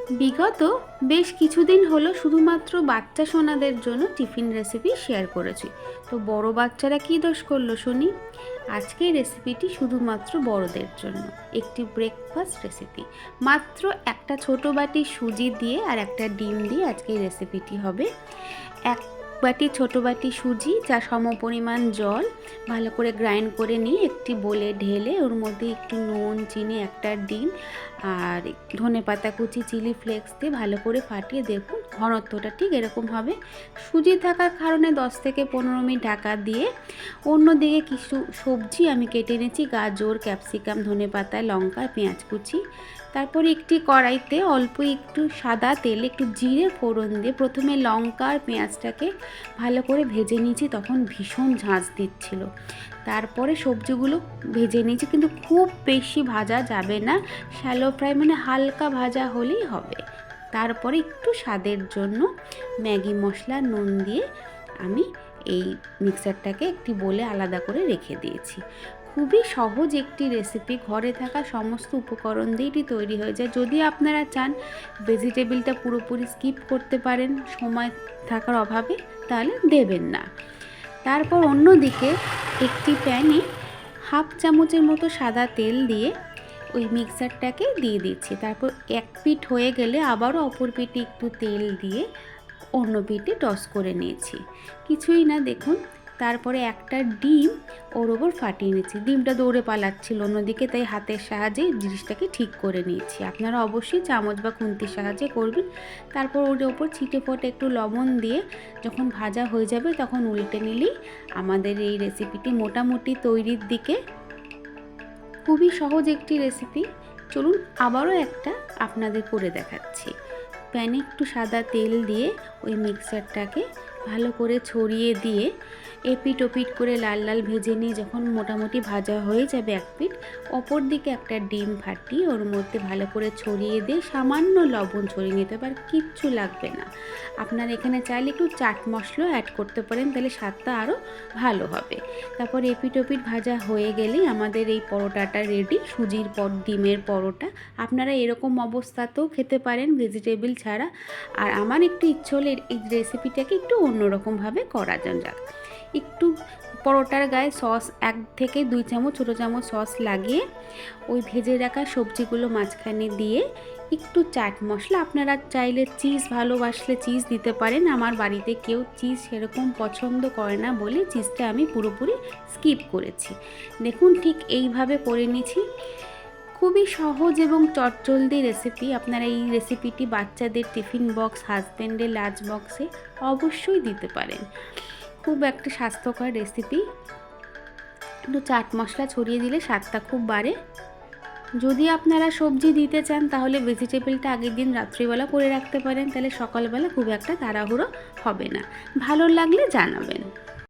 বিগত বেশ কিছুদিন হলো শুধুমাত্র বাচ্চা সোনাদের জন্য টিফিন রেসিপি শেয়ার করেছি। তো বড় বাচ্চারা কী দোষ করলো শুনি। আজকের রেসিপিটি শুধুমাত্র বড়দের জন্য, একটি ব্রেকফাস্ট রেসিপি। মাত্র একটা ছোট বাটি সুজি দিয়ে আর একটা ডিম দিয়ে আজকের রেসিপিটি হবে। এক বাটি ছোট বাটি সুজি, যা সমপরিমাণ জল ভালো করে গ্রাইন্ড করে নিয়ে একটি বোলে ঢেলে ওর মধ্যে একটু নুন, চিনি, একটা ডিম আর ধনেপাতা কুচি, চিলি ফ্লেক্স দিয়ে ভালো করে ফাটিয়ে দেখুন ঘনত্বটা ঠিক এরকম হবে। সুজি থাকার কারণে 10 থেকে 15 মিনিট ঢাকা দিয়ে অন্যদিকে কিছু সবজি আমি কেটে নিয়েছি, গাজর, ক্যাপসিকাম, ধনেপাতা, লঙ্কা, পেঁয়াজ কুচি। তারপর একটি কড়াইতে অল্প একটু সাদা তেলে একটু জিরে ফোড়ন দিয়ে প্রথমে লঙ্কা আর পেঁয়াজটাকে ভালো করে ভেজে নিয়েছি, তখন ভীষণ ঝাঁঝ দিচ্ছিল। তারপরে সবজিগুলো ভেজে নিয়েছি, কিন্তু খুব বেশি ভাজা যাবে না, শ্যালো ফ্রাই মানে হালকা ভাজা হলেই হবে। তারপরে একটু স্বাদের জন্য ম্যাগি মশলা, নুন দিয়ে আমি এই মিক্সারটাকে একটি বোলে আলাদা করে রেখে দিয়েছি। খুবই সহজ একটি রেসিপি, ঘরে থাকা সমস্ত উপকরণ দিয়ে এটি তৈরি হয়ে যায়। যদি আপনারা চান ভেজিটেবিলটা পুরোপুরি স্কিপ করতে পারেন সময় থাকার অভাবে, তাহলে দেবেন না। তারপর অন্যদিকে একটি প্যানে হাফ চামচের মতো সাদা তেল দিয়ে ওই মিক্সারটাকে দিয়ে দিচ্ছি। তারপর এক পিঠ হয়ে গেলে আবারও অপর পিঠে একটু তেল দিয়ে অন্য পিঠে টস করে নিয়েছি। কিছুই না, দেখুন। তারপরে একটা ডিম ওর ওপর ফাটিয়ে নিয়েছি। ডিমটা দৌড়ে পালাচ্ছিল অন্যদিকে, তাই হাতের সাহায্যে জিনিসটাকে ঠিক করে নিয়েছি। আপনারা অবশ্যই চামচ বা খুন্তির সাহায্যে করবেন। তারপর ওর ওপর ছিটে ফোটে একটু লবণ দিয়ে যখন ভাজা হয়ে যাবে তখন উল্টে নিলেই আমাদের এই রেসিপিটি মোটামুটি তৈরির দিকে। খুবই সহজ একটি রেসিপি। চলুন আবারও একটা আপনাদের করে দেখাচ্ছি। প্যানে একটু সাদা তেল দিয়ে ওই মিক্সারটাকে ভালো করে ছড়িয়ে দিয়ে এপিট ওপিট করে লাল লাল ভেজে নিয়ে যখন মোটামুটি ভাজা হয়ে যাবে এক পিঠ, অপর দিকে একটা ডিম ফাটিয়ে ওর মধ্যে ভালো করে ছড়িয়ে দিয়ে সামান্য লবণ ছড়িয়ে নিতে পারে, কিচ্ছু লাগবে না। আপনারা এখানে চাইলে একটু চাট মশলাও অ্যাড করতে পারেন, তাহলে স্বাদটা আরও ভালো হবে। তারপর এপিট ওপিট ভাজা হয়ে গেলেই আমাদের এই পরোটাটা রেডি, সুজির ডিমের পরোটা। আপনারা এরকম অবস্থাতেও খেতে পারেন ভেজিটেবল ছাড়া। আর আমার একটু ইচ্ছে হলে এই রেসিপিটাকে একটু অন্যরকমভাবে করা যাক। একটু পরোটার গায়ে সস 1 থেকে 2 চামচ ছোটো চামচ সস লাগিয়ে ওই ভেজে রাখা সবজিগুলো মাঝখানে দিয়ে একটু চাট মশলা, আপনারা চাইলে চিজ ভালোবাসলে চিজ দিতে পারেন। আমার বাড়িতে কেউ চিজ সেরকম পছন্দ করে না বলে চিজটা আমি পুরোপুরি স্কিপ করেছি। দেখুন ঠিক এইভাবে করে নিয়েছি। খুবই সহজ এবং চটজলদি রেসিপি। আপনারা এই রেসিপিটি বাচ্চাদের টিফিন বক্স, হাজব্যান্ডের লাঞ্চ বক্সে অবশ্যই দিতে পারেন। খুব একটা স্বাস্থ্যকর রেসিপি। একটু চাট মশলা ছড়িয়ে দিলে স্বাদটা খুব বাড়ে। যদি আপনারা সবজি দিতে চান তাহলে ভেজিটেবলটা আগের দিন রাত্রিবেলা করে রাখতে পারেন, তাহলে সকালবেলা খুব একটা তাড়াহুড়ো হবে না। ভালো লাগলে জানাবেন।